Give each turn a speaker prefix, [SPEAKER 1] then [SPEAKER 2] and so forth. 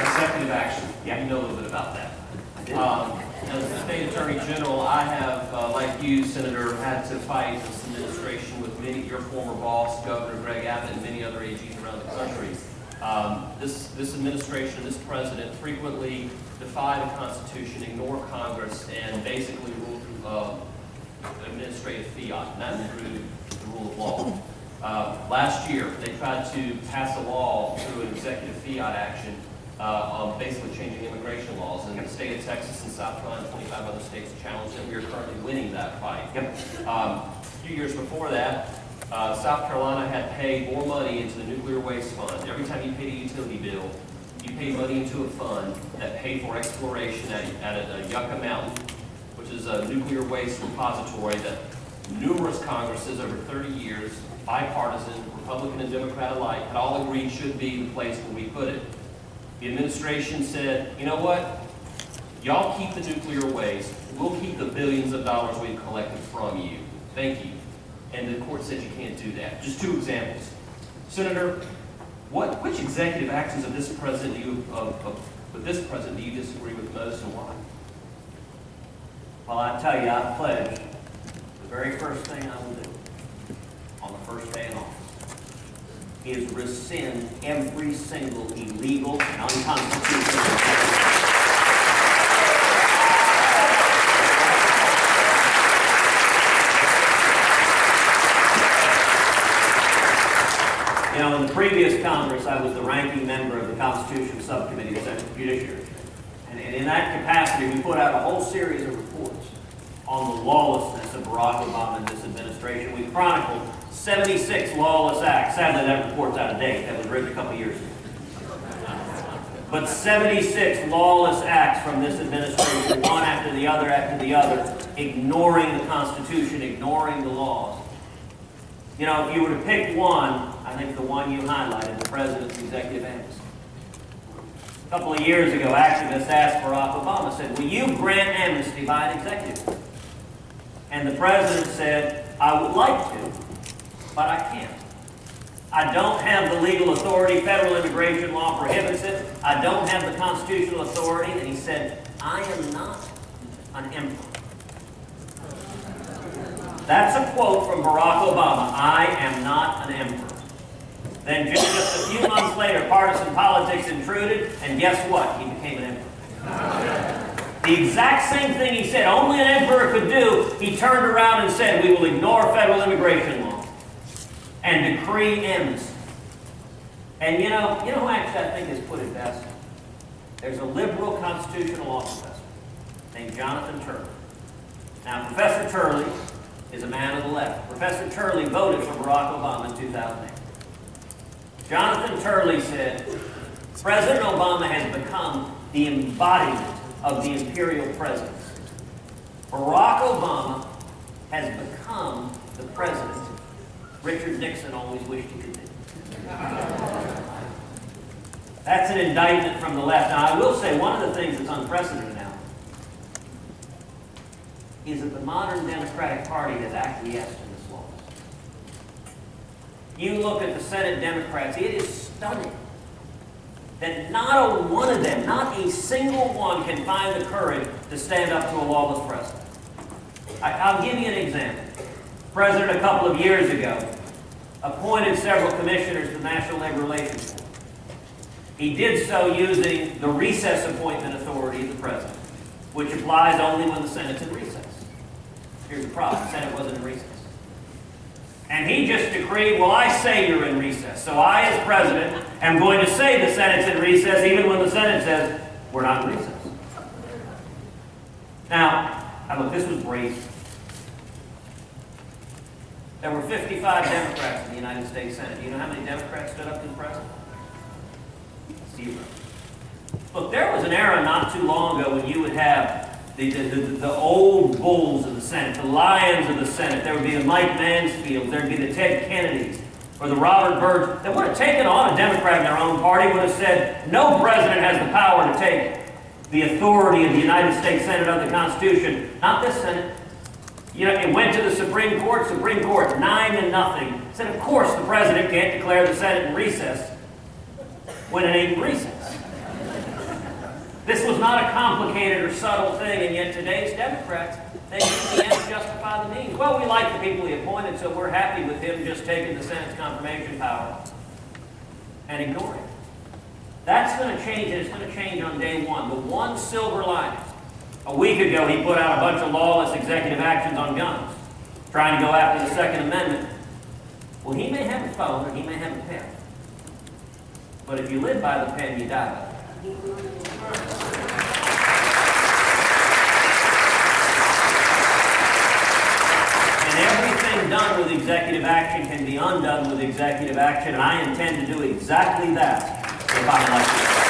[SPEAKER 1] executive action.
[SPEAKER 2] Yeah.
[SPEAKER 1] You know a little bit about that.
[SPEAKER 2] I did.
[SPEAKER 1] As the State Attorney General, I have, like you, Senator, had to fight this administration with your former boss, Governor Greg Abbott, and many other AGs around the country. This administration, this president, frequently defy the Constitution, ignore Congress, and basically rule through administrative fiat, not through the rule of law. Last year, they tried to pass a law through an executive fiat action on basically changing immigration laws. And the state of Texas and South Carolina and 25 other states challenged it. We are currently winning that fight. A few years before that, South Carolina had paid more money into the nuclear waste fund. Every time you paid a utility bill, you paid money into a fund that paid for exploration at Yucca Mountain, which is a nuclear waste repository that numerous Congresses over 30 years, bipartisan, Republican and Democrat alike, had all agreed should be the place where we put it. The administration said, you know what? Y'all keep the nuclear waste. We'll keep the billions of dollars we've collected from you. Thank you. And the court said you can't do that. Just two examples. Senator, which executive actions of this president do you disagree with most, and why?
[SPEAKER 2] Well, I tell you, I pledged the very first thing I will do on the first day in office is rescind every single illegal and unconstitutional. You know, in the previous Congress, I was the ranking member of the Constitution Subcommittee of the Senate Judiciary. And in that capacity, we put out a whole series of reports on the lawlessness of Barack Obama and this administration. We chronicled 76 lawless acts. Sadly, that report's out of date. That was written a couple years ago. But 76 lawless acts from this administration, one after the other, ignoring the Constitution, ignoring the laws. You know, if you were to pick one, I think the one you highlighted, the President's executive amnesty. A couple of years ago, activists asked Barack Obama, said, will you grant amnesty by an executive? And the President said, I would like to, but I can't. I don't have the legal authority. Federal immigration law prohibits it. I don't have the constitutional authority. And he said, I am not an emperor. That's a quote from Barack Obama. I am not an emperor. Then just a few months later, partisan politics intruded, and guess what? He became an emperor. The exact same thing he said only an emperor could do, he turned around and said, we will ignore federal immigration law and decree amnesty. And you know who actually I think has put it best? There's a liberal constitutional law professor named Jonathan Turley. Now, Professor Turley is a man of the left. Professor Turley voted for Barack Obama in 2008. Jonathan Turley said, President Obama has become the embodiment of the imperial presence. Barack Obama has become the president Richard Nixon always wished he could be. That's an indictment from the left. Now, I will say one of the things that's unprecedented now is that the modern Democratic Party has acquiesced in this law. You look at the Senate Democrats, it is stunning that not a one of them, not a single one, can find the courage to stand up to a lawless president. I'll give you an example. The president, a couple of years ago, appointed several commissioners to the National Labor Relations Board. He did so using the recess appointment authority of the president, which applies only when the Senate's in recess. Here's the problem, the Senate wasn't in recess. And he just decreed, well, I say you're in recess. So I, as president, am going to say the Senate's in recess even when the Senate says we're not in recess. Now, look, this was brazen. There were 55 Democrats in the United States Senate. Do you know how many Democrats stood up to the president? 0. Look, there was an era not too long ago when you would have the old bulls of the Senate, the lions of the Senate. There would be the Mike Mansfield, there would be the Ted Kennedys, or the Robert Byrds, that would have taken on a Democrat in their own party, would have said, no president has the power to take the authority of the United States Senate under the Constitution. Not this Senate. You know, it went to the Supreme Court, 9-0. Said, of course, the president can't declare the Senate in recess when it ain't in recess. This was not a complicated or subtle thing, and yet today's Democrats, they use the ends justify the means. Well, we like the people he appointed, so we're happy with him just taking the Senate's confirmation power and ignoring it. That's going to change, and it's going to change on day one. The one silver lining. A week ago, he put out a bunch of lawless executive actions on guns, trying to go after the Second Amendment. Well, he may have a phone, or he may have a pen. But if you live by the pen, you die by the pen. And everything done with executive action can be undone with executive action, and I intend to do exactly that if I'm elected.